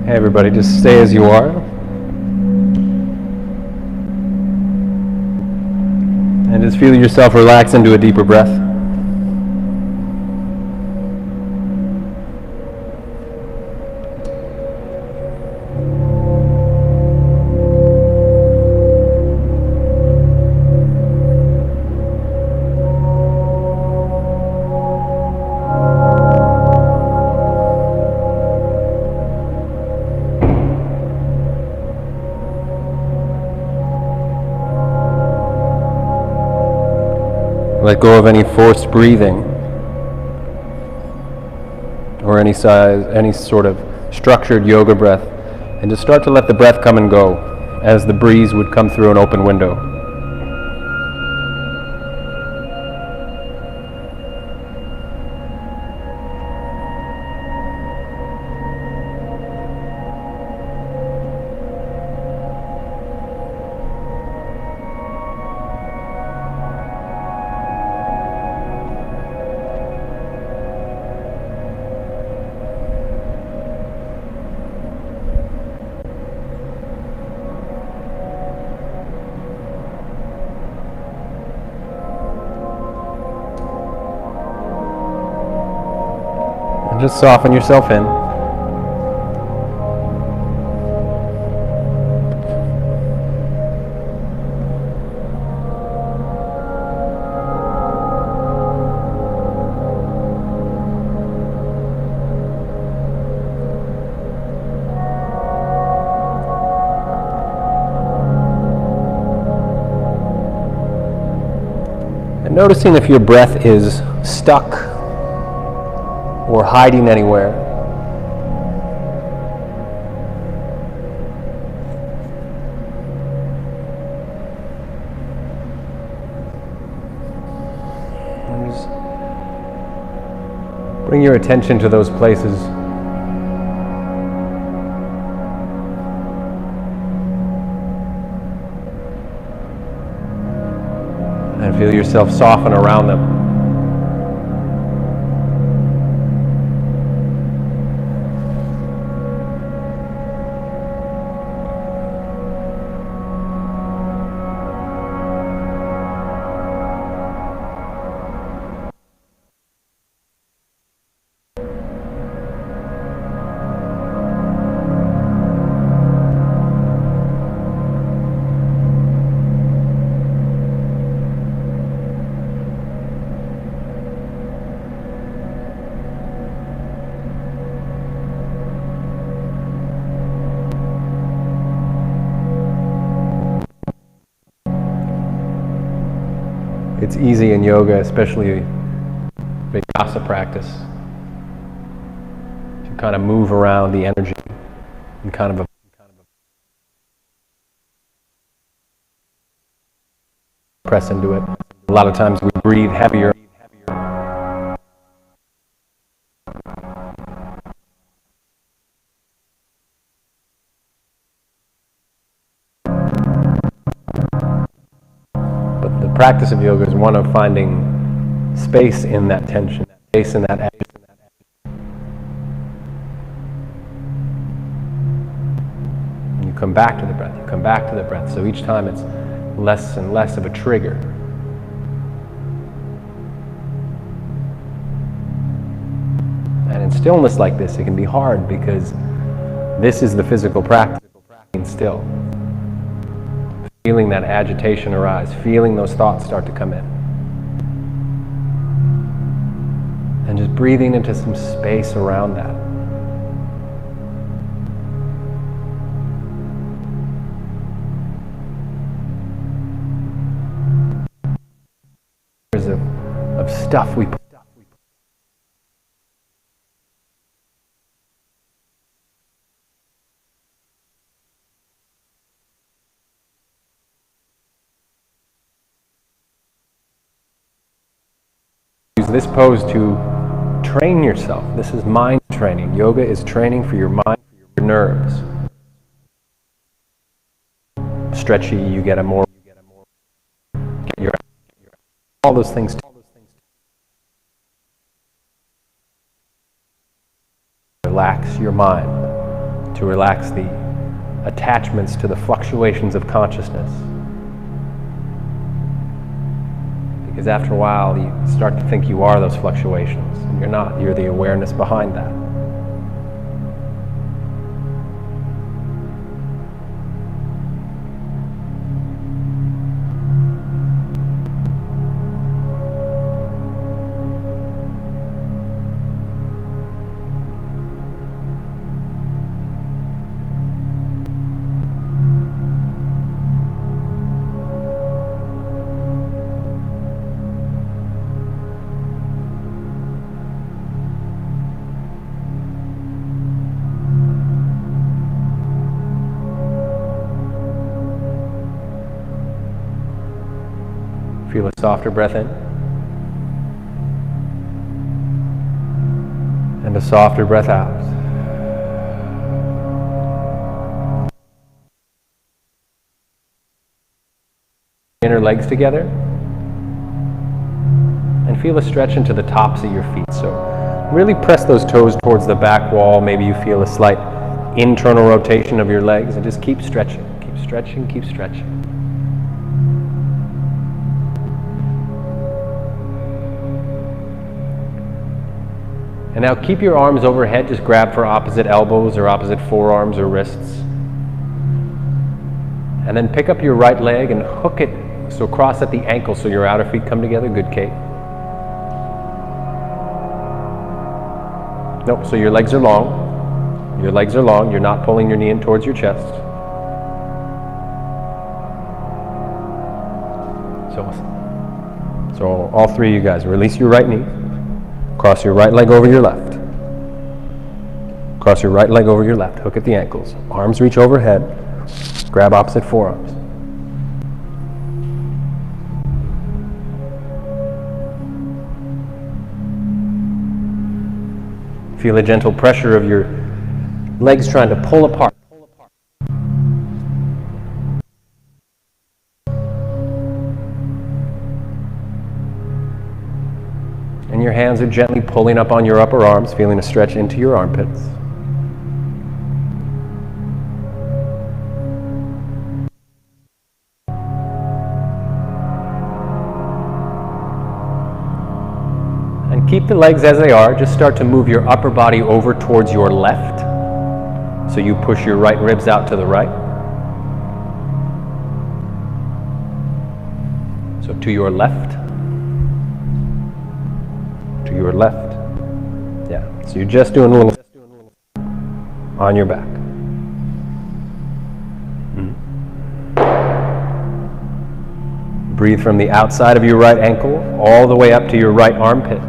Hey everybody, just stay as you are. And just feel yourself relax into a deeper breath. Let go of any forced breathing or any sort of structured yoga breath, and just start to let the breath come and go as the breeze would come through an open window. And just soften yourself in. And noticing if your breath is stuck or hiding anywhere. And just bring your attention to those places. And feel yourself soften around them. It's easy in yoga, especially vinyasa practice, to kind of move around the energy and kind of press into it. A lot of times we breathe heavier. The practice of yoga is one of finding space in that tension, space in that action. And you come back to the breath, you come back to the breath. So each time it's less and less of a trigger. And in stillness like this, it can be hard because this is the physical practice, being still. Feeling that agitation arise, feeling those thoughts start to come in. And just breathing into some space around that. Of stuff we put. Use this pose to train yourself. This is mind training. Yoga is training for your mind, for your nerves. Stretchy, you get a more, all those things. Relax your mind to relax the attachments to the fluctuations of consciousness. Because after a while, you start to think you are those fluctuations, and you're not. You're the awareness behind that. Feel a softer breath in and a softer breath out. Inner legs together and feel a stretch into the tops of your feet. So really press those toes towards the back wall. Maybe you feel a slight internal rotation of your legs, and just keep stretching, keep stretching, keep stretching. And now keep your arms overhead, just grab for opposite elbows or opposite forearms or wrists. And then pick up your right leg and hook it, so cross at the ankle so your outer feet come together. Good, Kate. Nope, so your legs are long. Your legs are long, you're not pulling your knee in towards your chest. So all three of you guys, release your right knee. Cross your right leg over your left. Cross your right leg over your left. Hook at the ankles. Arms reach overhead. Grab opposite forearms. Feel a gentle pressure of your legs trying to pull apart. And your hands are gently pulling up on your upper arms, feeling a stretch into your armpits. And keep the legs as they are. Just start to move your upper body over towards your left. So you push your right ribs out to the right. So to your left. To your left. Yeah, so you're just doing a little on your back. Breathe from the outside of your right ankle all the way up to your right armpit.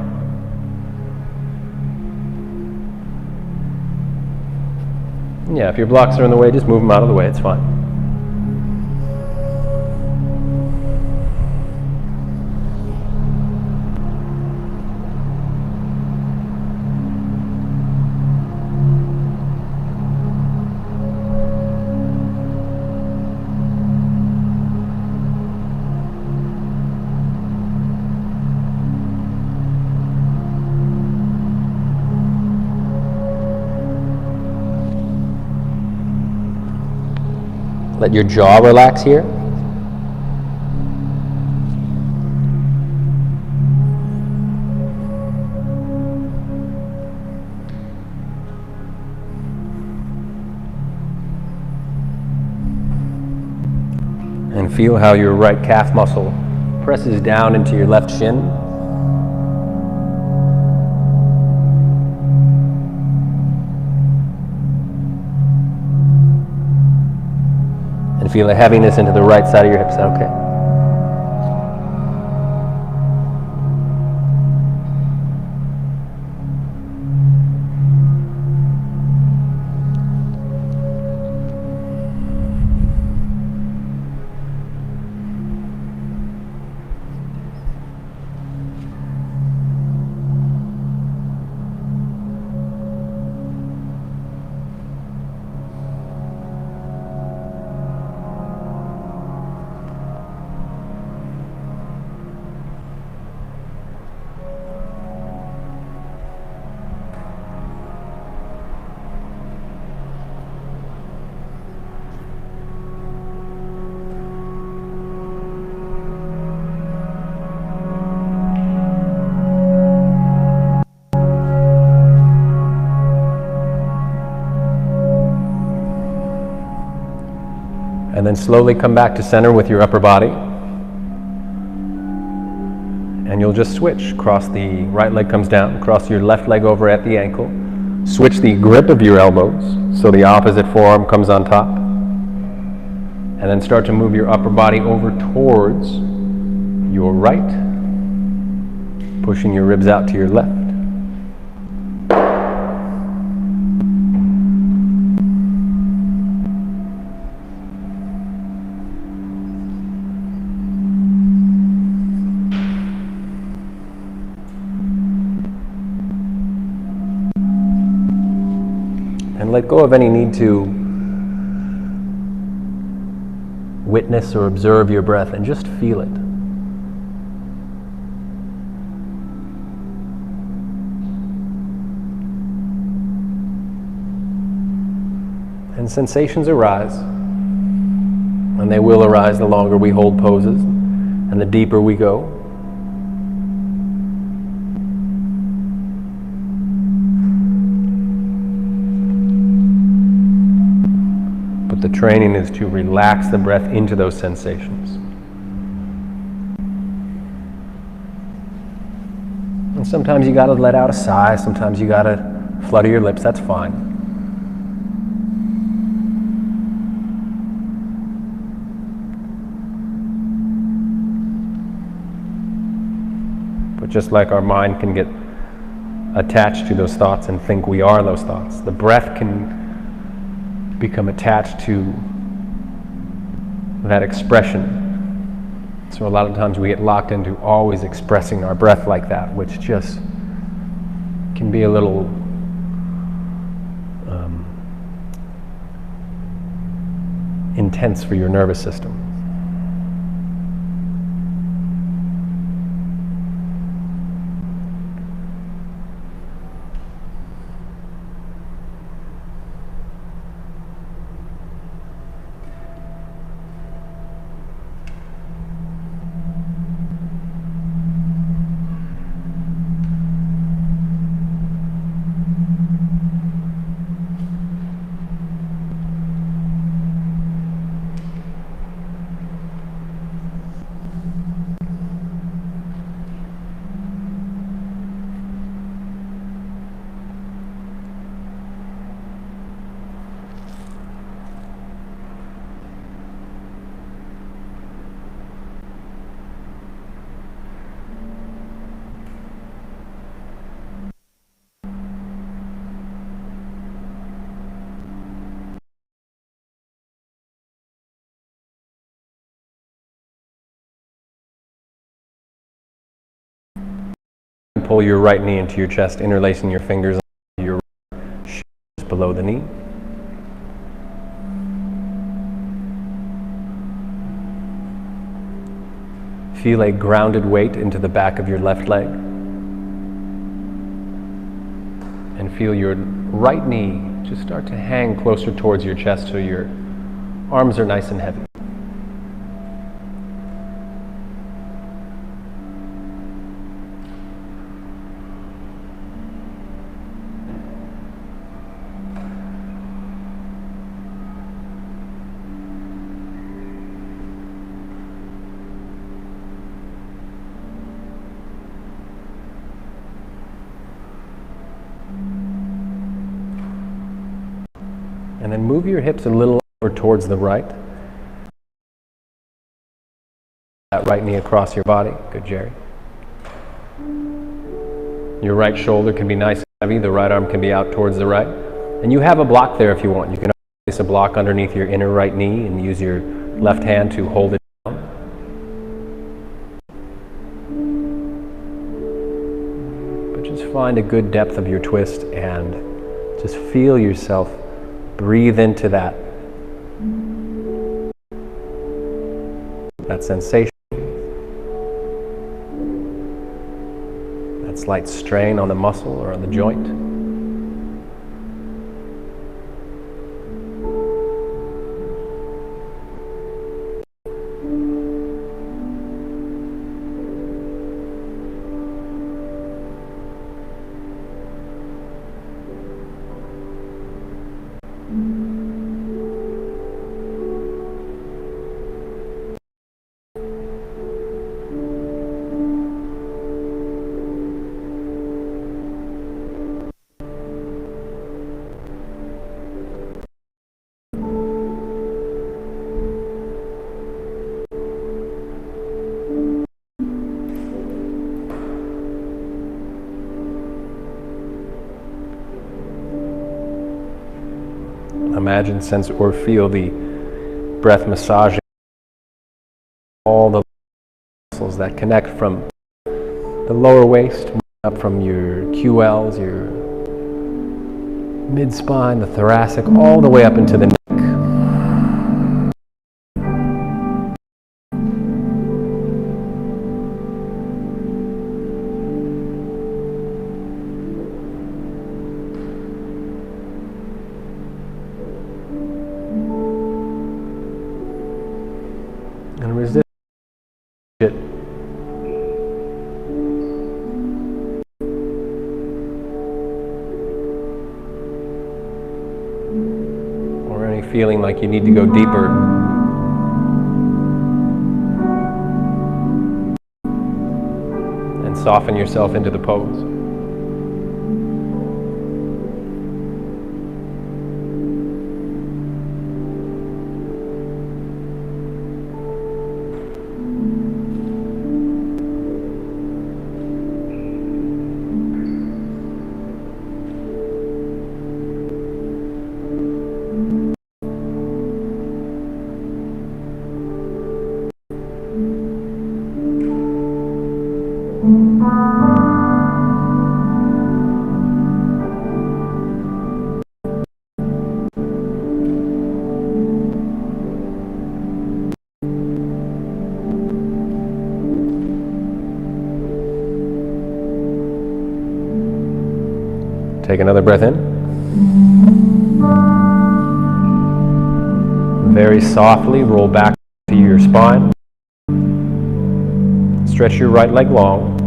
Yeah, if your blocks are in the way, just move them out of the way, it's fine. Let your jaw relax here. And feel how your right calf muscle presses down into your left shin. And feel a heaviness into the right side of your hips. Okay. then slowly come back to center with your upper body. And you'll just switch. Cross the right leg comes down, cross your left leg over at the ankle. Switch the grip of your elbows so the opposite forearm comes on top. And then start to move your upper body over towards your right, pushing your ribs out to your left. And let go of any need to witness or observe your breath and just feel it. And sensations arise, and they will arise the longer we hold poses and the deeper we go. But the training is to relax the breath into those sensations. And sometimes you gotta let out a sigh, sometimes you gotta flutter your lips, that's fine. But just like our mind can get attached to those thoughts and think we are those thoughts, the breath can become attached to that expression. So a lot of times we get locked into always expressing our breath like that, which just can be a little intense for your nervous system. Pull your right knee into your chest, interlacing your fingers on your shoulders below the knee. Feel a grounded weight into the back of your left leg. And feel your right knee just start to hang closer towards your chest so your arms are nice and heavy. And then move your hips a little over towards the right. That right knee across your body. Good, Jerry. Your right shoulder can be nice and heavy. The right arm can be out towards the right. And you have a block there if you want. You can place a block underneath your inner right knee and use your left hand to hold it down. But just find a good depth of your twist and just feel yourself breathe into that sensation, that slight strain on the muscle or on the joint. Imagine, sense, or feel the breath massaging all the muscles that connect from the lower waist, up from your QLs, your mid-spine, the thoracic, all the way up into the neck. And resist it. Or any feeling like you need to go deeper. And soften yourself into the pose. Take another breath in. Very softly roll back to your spine. Stretch your right leg long.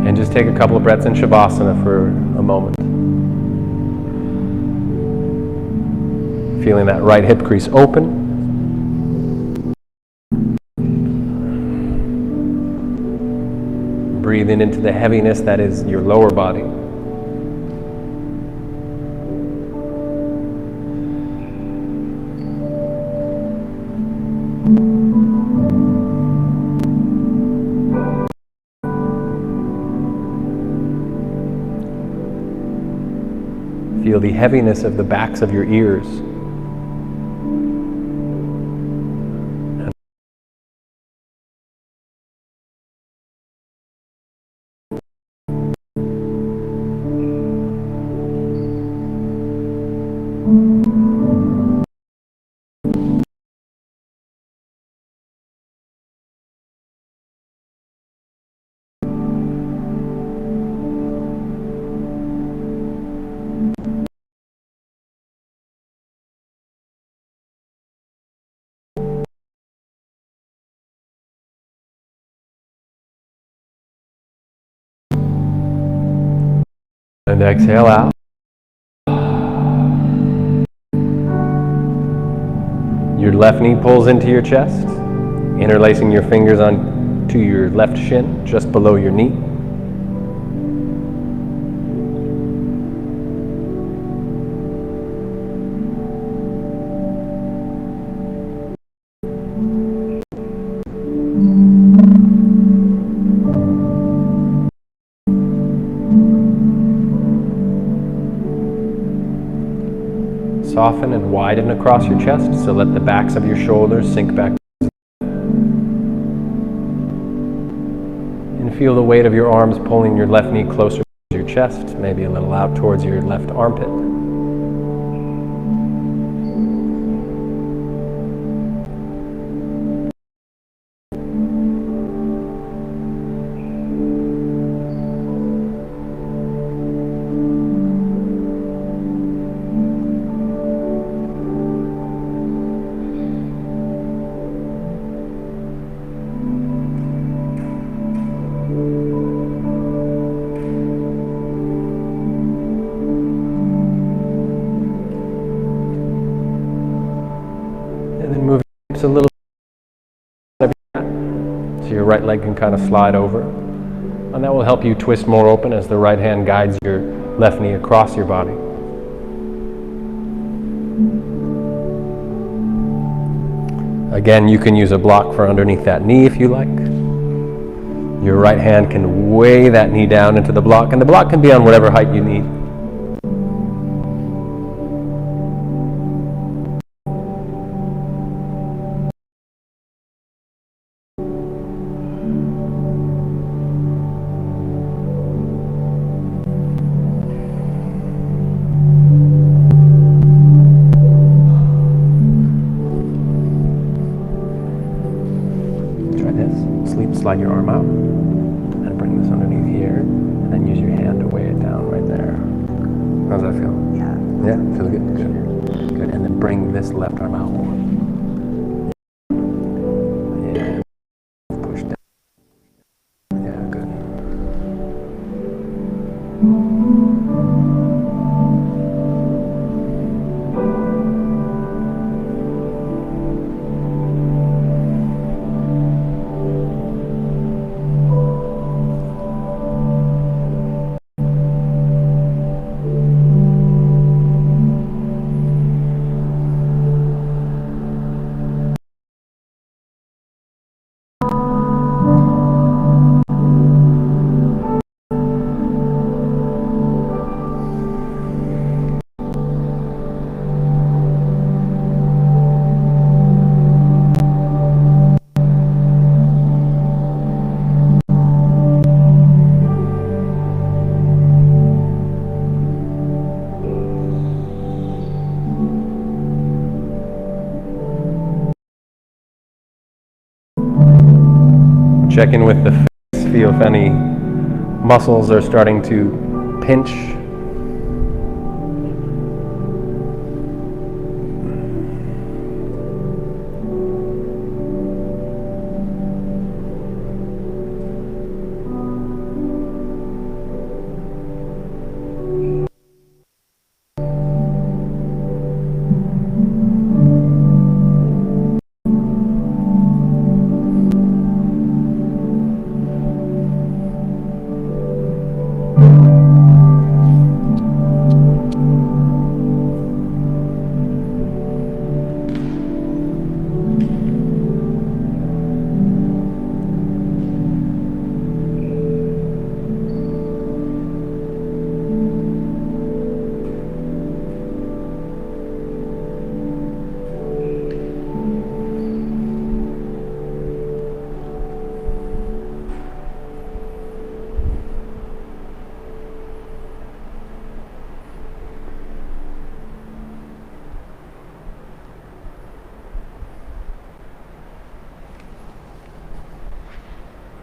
And just take a couple of breaths in Shavasana for a moment. Feeling that right hip crease open. Breathing into the heaviness that is your lower body. Feel the heaviness of the backs of your ears. And exhale out. Your left knee pulls into your chest, interlacing your fingers onto your left shin, just below your knee. Soften and widen across your chest, so let the backs of your shoulders sink back. And feel the weight of your arms pulling your left knee closer to your chest, maybe a little out towards your left armpit. A little bit so your right leg can kind of slide over, and that will help you twist more open as the right hand guides your left knee across your body. Again, you can use a block for underneath that knee if you like. Your right hand can weigh that knee down into the block, and the block can be on whatever height you need. How's that feel? Yeah. Yeah, feel good? Good. Good. And then bring this left arm out more. Yeah. Push down. Yeah, good. Check in with the face, feel if any muscles are starting to pinch.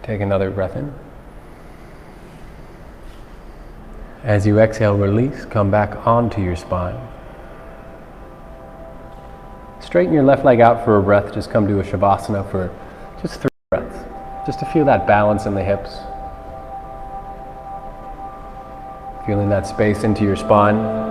Take another breath in. As you exhale, release, come back onto your spine. Straighten your left leg out for a breath. Just come to a Shavasana for just 3 breaths. Just to feel that balance in the hips. Feeling that space into your spine.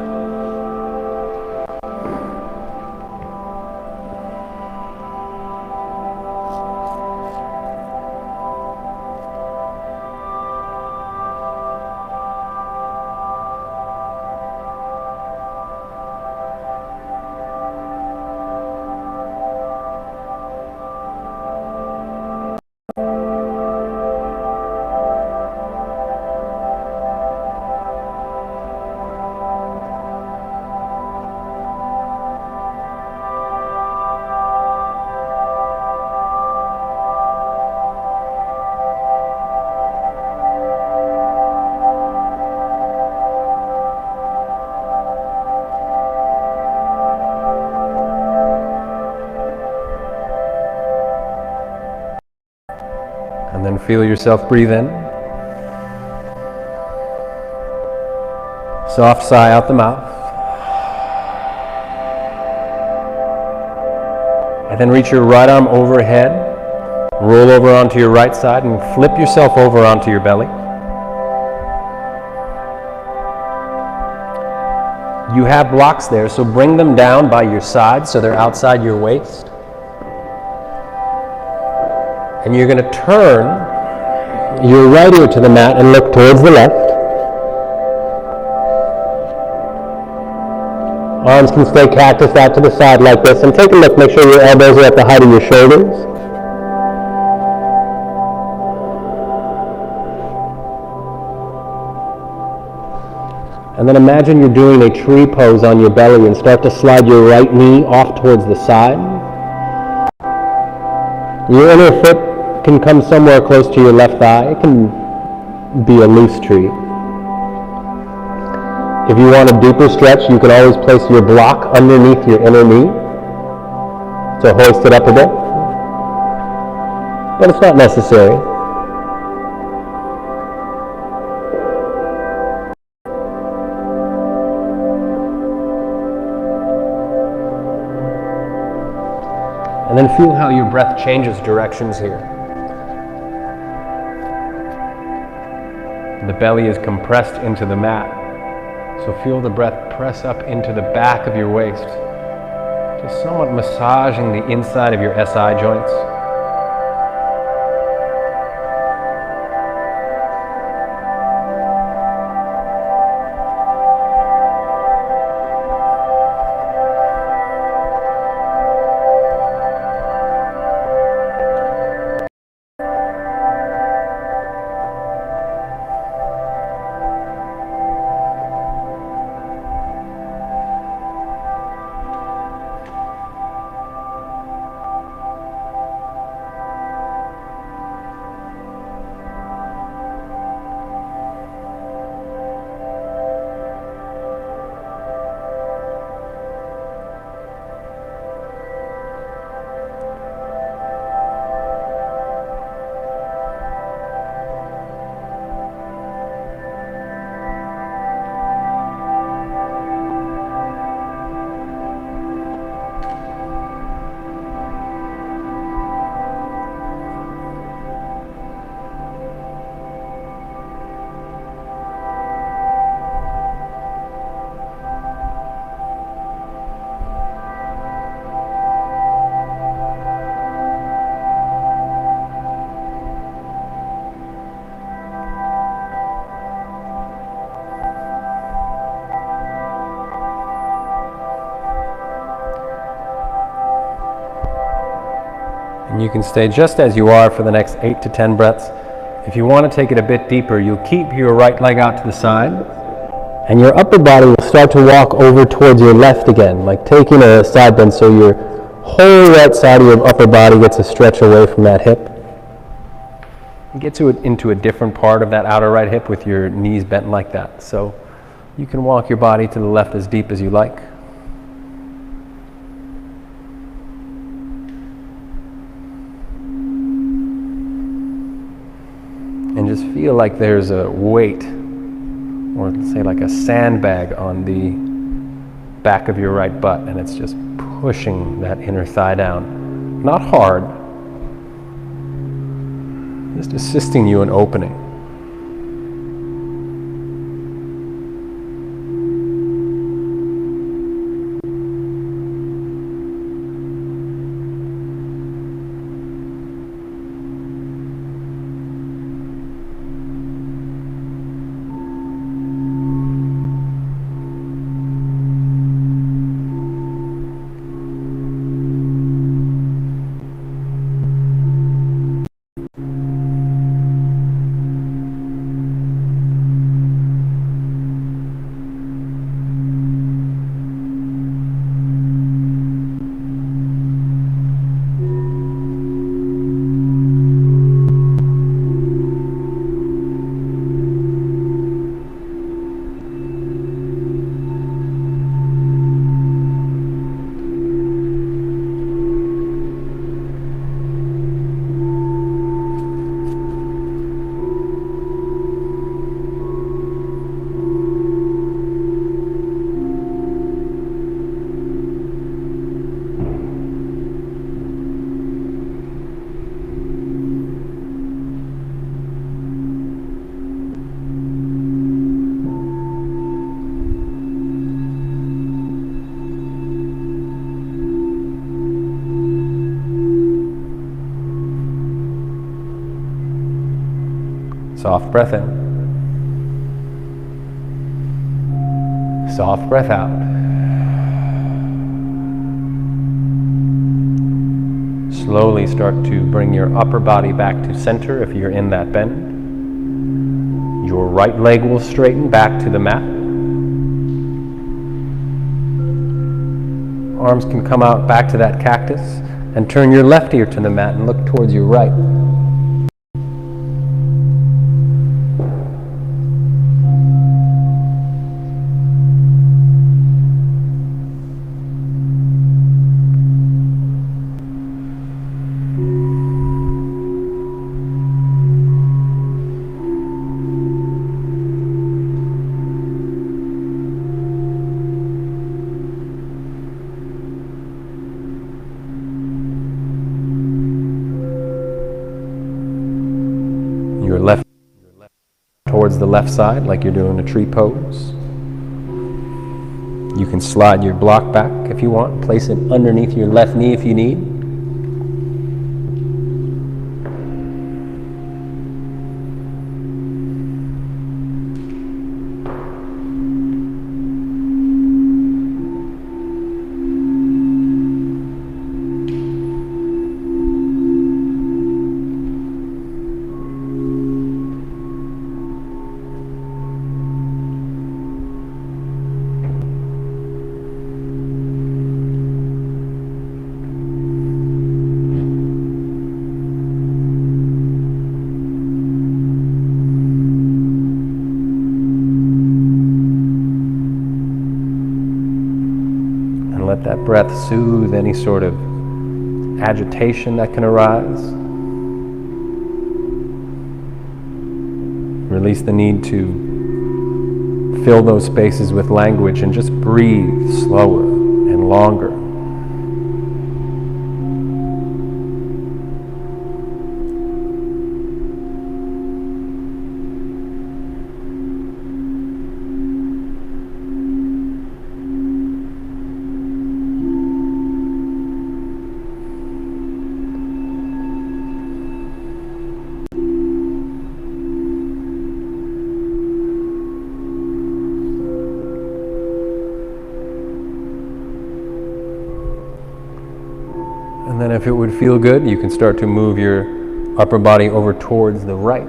And then feel yourself breathe in. Soft sigh out the mouth. And then reach your right arm overhead. Roll over onto your right side and flip yourself over onto your belly. You have blocks there, so bring them down by your sides so they're outside your waist. And you're going to turn your right ear to the mat and look towards the left. Arms can stay cactus out to the side like this. And take a look, make sure your elbows are at the height of your shoulders. And then imagine you're doing a tree pose on your belly and start to slide your right knee off towards the side. Your inner foot can come somewhere close to your left thigh. It can be a loose tree. If you want a deeper stretch, you can always place your block underneath your inner knee to hoist it up a bit. But it's not necessary. And then feel how your breath changes directions here. The belly is compressed into the mat. So feel the breath press up into the back of your waist, just somewhat massaging the inside of your SI joints. And you can stay just as you are for the next 8 to 10 breaths. If you want to take it a bit deeper, you'll keep your right leg out to the side, and your upper body will start to walk over towards your left again, like taking a side bend so your whole right side of your upper body gets a stretch away from that hip. Get into a different part of that outer right hip with your knees bent like that. So you can walk your body to the left as deep as you like. And just feel like there's a weight, or let's say like a sandbag on the back of your right butt, and it's just pushing that inner thigh down. Not hard, just assisting you in opening. Soft breath in. Soft breath out. Slowly start to bring your upper body back to center if you're in that bend. Your right leg will straighten back to the mat. Arms can come out back to that cactus, and turn your left ear to the mat and look towards your right. the left side like you're doing a tree pose. You can slide your block back if you want, place it underneath your left knee if you need. Let that breath soothe any sort of agitation that can arise. Release the need to fill those spaces with language and just breathe slower and longer. And then if it would feel good, you can start to move your upper body over towards the right.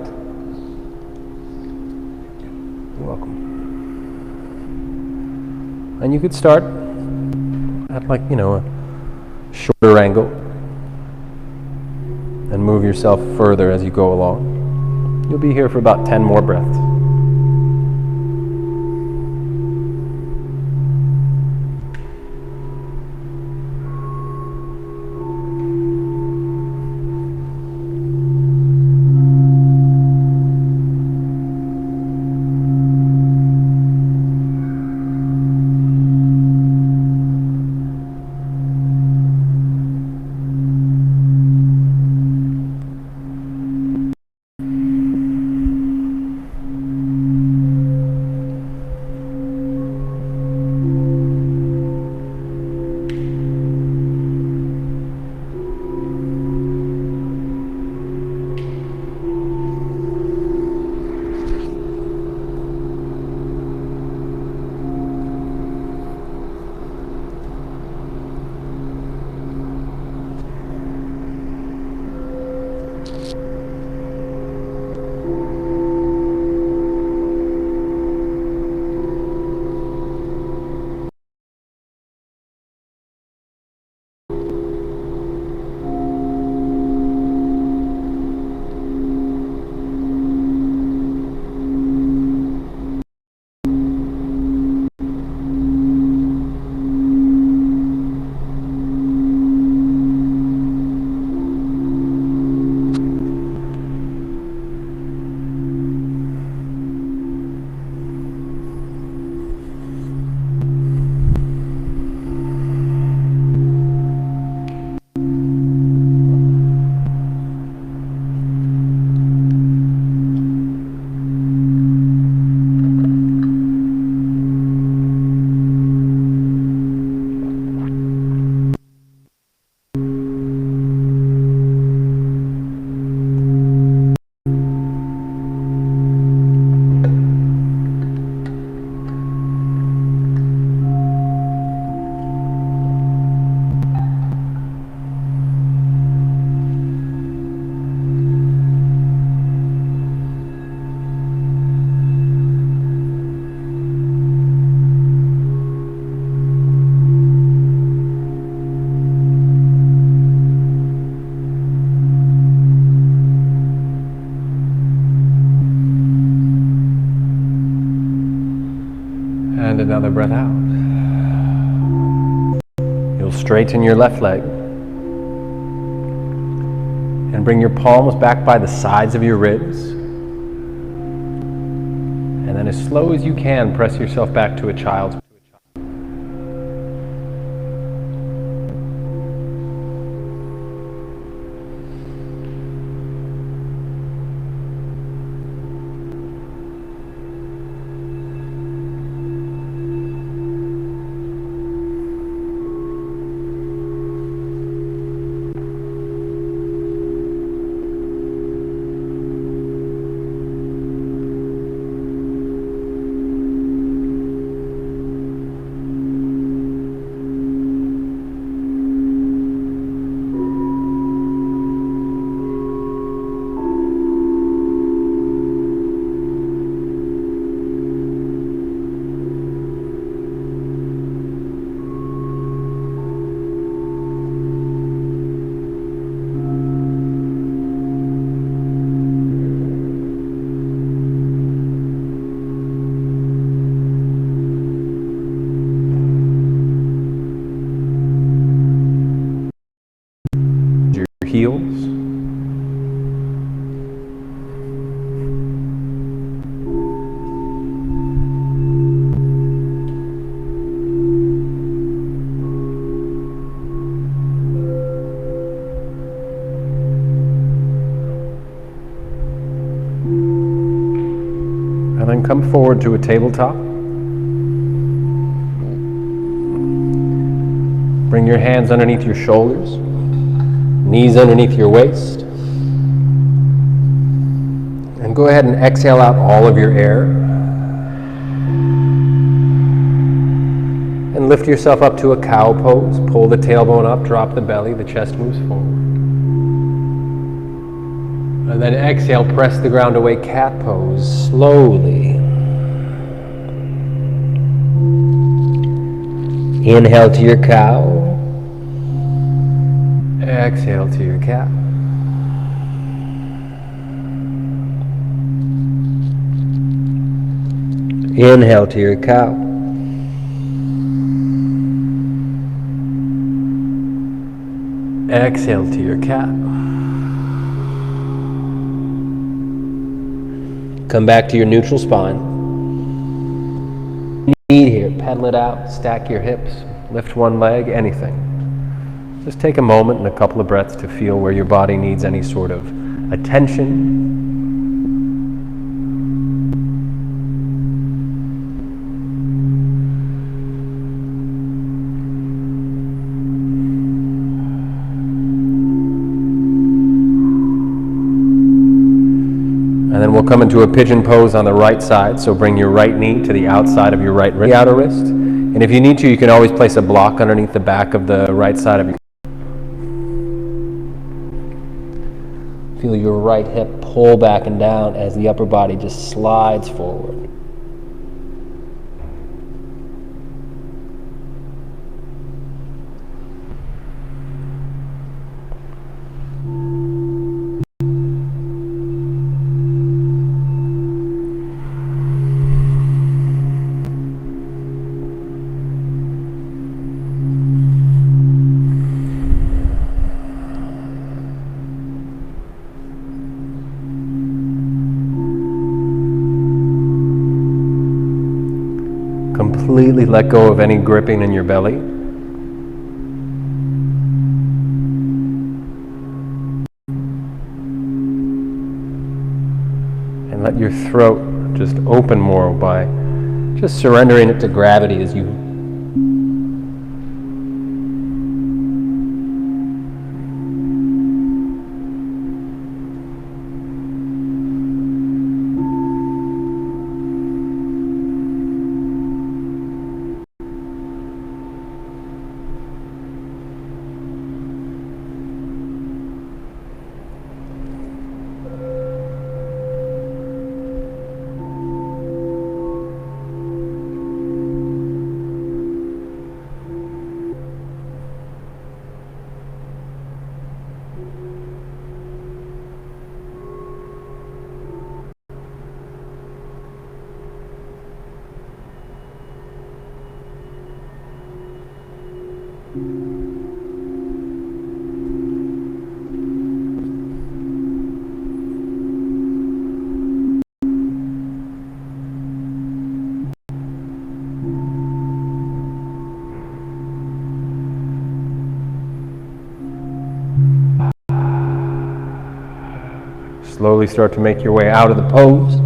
You're welcome. And you could start at a shorter angle and move yourself further as you go along. You'll be here for about 10 more breaths. And another breath out. You'll straighten your left leg and bring your palms back by the sides of your ribs. And then as slow as you can, press yourself back to a child's pose. heels. And then come forward to a tabletop. Bring your hands underneath your shoulders, knees underneath your waist. And go ahead and exhale out all of your air. And lift yourself up to a cow pose. Pull the tailbone up, drop the belly, the chest moves forward. And then exhale, press the ground away, cat pose, slowly. Inhale to your cow. Exhale to your cat. Inhale to your cow. Exhale to your cat. Come back to your neutral spine. Knee here, pedal it out, stack your hips, lift one leg, anything. Just take a moment and a couple of breaths to feel where your body needs any sort of attention. And then we'll come into a pigeon pose on the right side. So bring your right knee to the outside of your right wrist, the outer wrist. And if you need to, you can always place a block underneath the back of the right side of your. Feel your right hip pull back and down as the upper body just slides forward. Completely let go of any gripping in your belly. And let your throat just open more by just surrendering it to gravity as you slowly start to make your way out of the pose.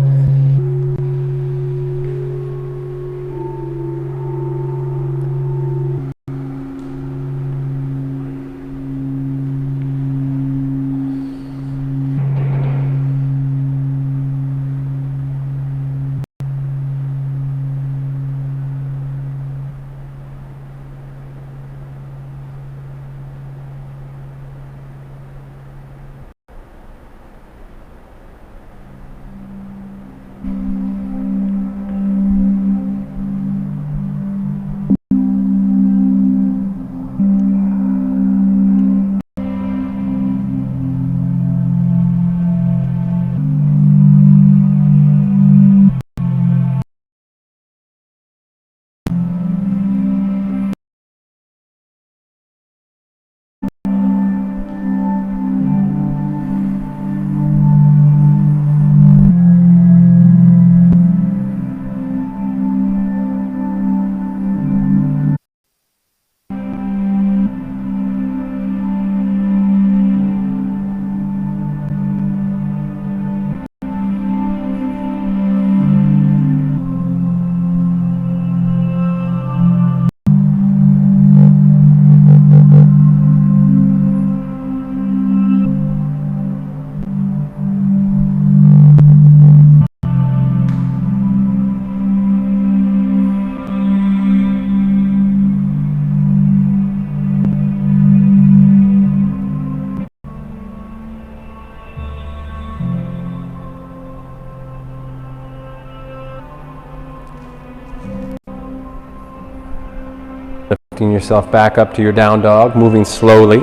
Lifting yourself back up to your down dog, moving slowly.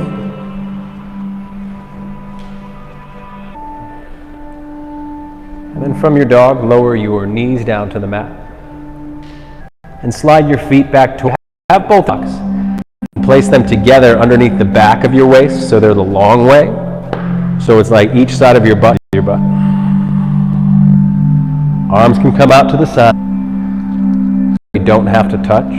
And then from your dog, lower your knees down to the mat. And slide your feet back to have both dogs. Place them together underneath the back of your waist so they're the long way. So it's like each side of your butt. Arms can come out to the side. You don't have to touch.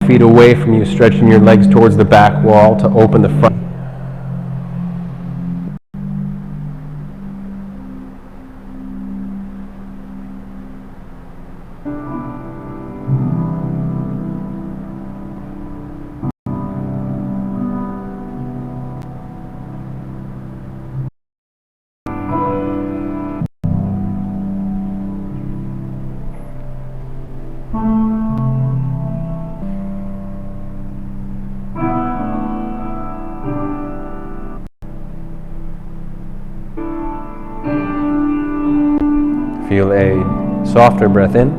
Feet away from you, stretching your legs towards the back wall to open the front. Feel a softer breath in.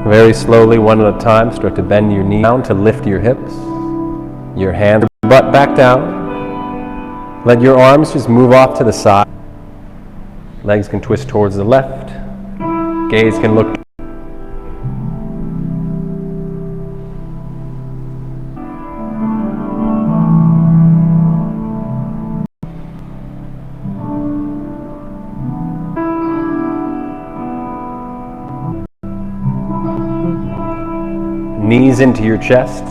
Very slowly, one at a time, start to bend your knee down to lift your hips. Your hands, butt back down. Let your arms just move off to the side. Legs can twist towards the left. Gaze can look. Knees into your chest.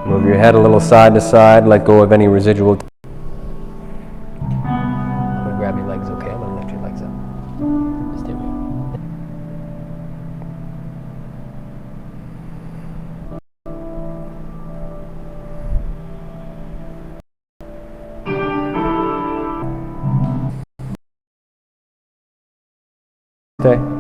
Move your head a little side to side, let go of any residual. I'm going to grab your legs, okay? I'm going to lift your legs up. Just do it. Okay.